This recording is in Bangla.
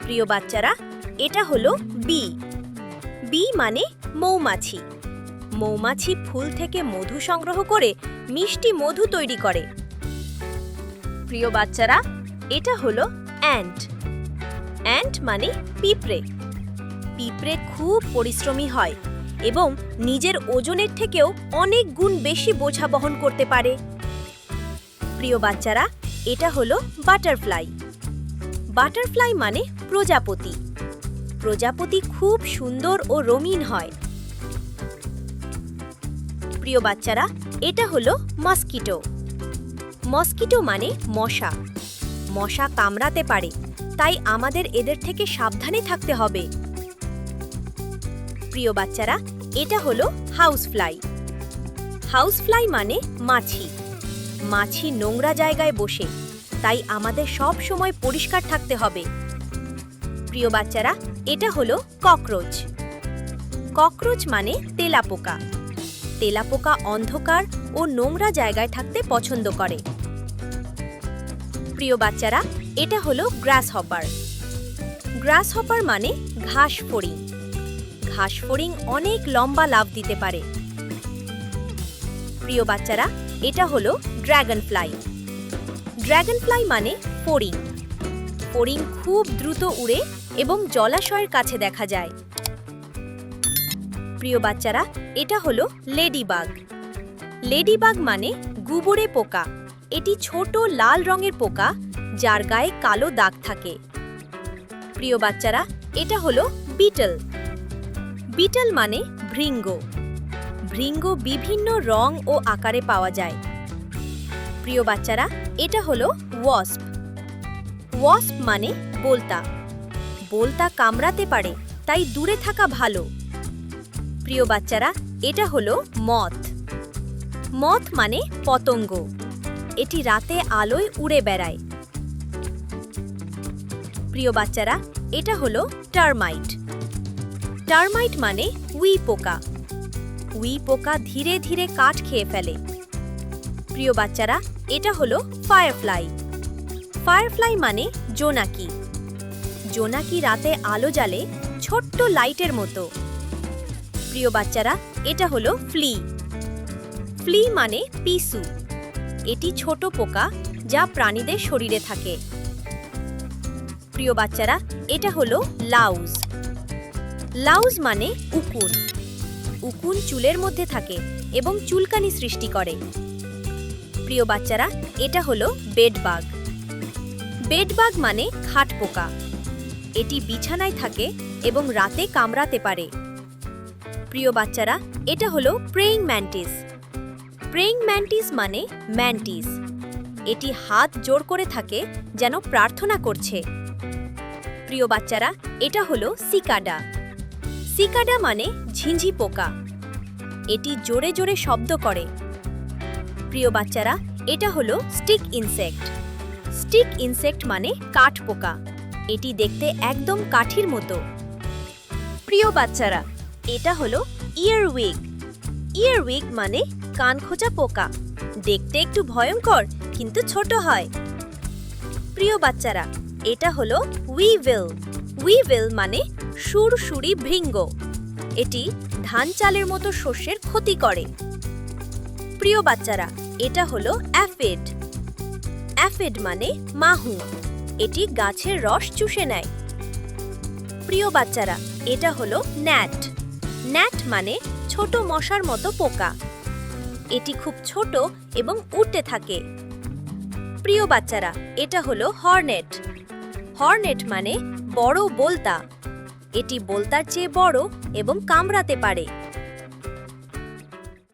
প্রিয় বাচ্চারা, এটা হলো বি। বি মানে মৌমাছি। মৌমাছি ফুল থেকে মধু সংগ্রহ করে মিষ্টি মধু তৈরি করে। প্রিয় বাচ্চারা, এটা হলো অ্যান্ট। অ্যান্ট মানে পিঁপড়ে। পিঁপড়ে খুব পরিশ্রমী হয় এবং নিজের ওজনের থেকেও অনেক গুণ বেশি বোঝা বহন করতে পারে। প্রিয় বাচ্চারা, এটা হলো বাটারফ্লাই। বাটারফ্লাই মানে প্রজাপতি। প্রজাপতি খুব সুন্দর ও রঙিন হয়। প্রিয় বাচ্চারা, এটা হলো মস্কিটো। মস্কিটো মানে মশা। মশা কামড়াতে পারে, তাই আমাদের এদের থেকে সাবধানে থাকতে হবে। প্রিয় বাচ্চারা, এটা হলো হাউসফ্লাই। হাউসফ্লাই মানে মাছি। মাছি নোংরা জায়গায় বসে, তাই আমাদের সব সময় পরিষ্কার থাকতে হবে। প্রিয় বাচ্চারা, এটা হলো ককরোচ। ককরোচ মানে তেলাপোকা। তেলাপোকা অন্ধকার ও নোংরা জায়গায় থাকতে পছন্দ করে। প্রিয় বাচ্চারা, এটা হলো গ্রাসহপার। গ্রাসহপার মানে ঘাস ফড়িং। ঘাস ফড়িং অনেক লম্বা লাফ দিতে পারে। প্রিয় বাচ্চারা, এটা হলো ড্রাগনফ্লাই। ড্রাগনফ্লাই মানে ফড়িং। ফড়িং খুব দ্রুত উড়ে এবং জলাশয়ের কাছে দেখা যায়। প্রিয় বাচ্চারা, এটা হলো লেডিবাগ। লেডিবাগ মানে গুবরে পোকা। এটি ছোট লাল রঙের পোকা, যার গায়ে কালো দাগ থাকে। প্রিয় বাচ্চারা, এটা হলো বিটল। বিটল মানে ভৃঙ্গ। ভৃঙ্গ বিভিন্ন রং ও আকারে পাওয়া যায়। প্রিয় বাচ্চারা, এটা হলো ওয়াস্প। ওয়াস্প মানে বোলতা। বোলতা কামড়াতে পারে, তাই দূরে থাকা ভালো। প্রিয় বাচ্চারা, এটা হলো মথ। মথ মানে পতঙ্গ। এটি রাতে আলোয় উড়ে বেড়ায়। প্রিয় বাচ্চারা, এটা হলো টার্মাইট। টার্মাইট মানে উই পোকা। উই পোকা ধীরে ধীরে কাঠ খেয়ে ফেলে। প্রিয় বাচ্চারা, এটা হলো ফায়ারফ্লাই। ফায়ারফ্লাই মানে জোনাকি। জোনাকি রাতে আলো জ্বালে ছোট্ট লাইটের মতো। প্রিয় বাচ্চারা, এটা হলো ফ্লি। ফ্লি মানে পিসু। এটি ছোট পোকা, যা প্রাণীদের শরীরে থাকে। প্রিয় বাচ্চারা, এটা হলো লাউজ। লাউজ মানে উকুন। উকুন চুলের মধ্যে থাকে এবং চুলকানি সৃষ্টি করে। প্রিয় বাচ্চারা, এটা হলো বেডবাগ। বেডবাগ মানে খাট পোকা। এটি বিছানায় থাকে এবং রাতে কামড়াতে পারে। প্রিয় বাচ্চারা, এটা হলো প্রেইং ম্যান্টিস। প্রেইং ম্যান্টিস মানে ম্যান্টিস। এটি হাত জোড় করে থাকে, যেন প্রার্থনা করছে। প্রিয় বাচ্চারা, এটা হলো সিকাডা। সিকাডা মানে ঝিঁঝি পোকা। এটি জোরে জোরে শব্দ করে। প্রিয় বাচ্চারা, এটা হলো স্টিক ইনসেক্ট। স্টিক ইনসেক্ট মানে কাঠ পোকা। এটি দেখতে একদম কাঠির মতো। প্রিয় বাচ্চারা, এটা হলো ইয়ারউইগ। ইয়ারউইগ মানে কানখোঁচা পোকা। দেখতে একটু ভয়ঙ্কর, কিন্তু ছোট হয়। প্রিয় বাচ্চারা, এটা হলো উইভেল। উইভেল মানে সুরসুরি ভৃঙ্গ। এটি ধান চালের মতো শস্যের ক্ষতি করে। প্রিয় বাচ্চারা, এটা হলো অ্যাফিড। অ্যাফিড মানে মাহু। এটি গাছের রস চুষে নেয়। প্রিয় বাচ্চারা, এটা হলো ন্যাট। ন্যাট মানে ছোট মশার মতো পোকা। এটি খুব ছোট এবং উড়তে থাকে। প্রিয় বাচ্চারা, এটা হলো হর্নেট। হর্নেট মানে বড় বোলতা। এটি বোলতার চেয়ে বড় এবং কামড়াতে পারে।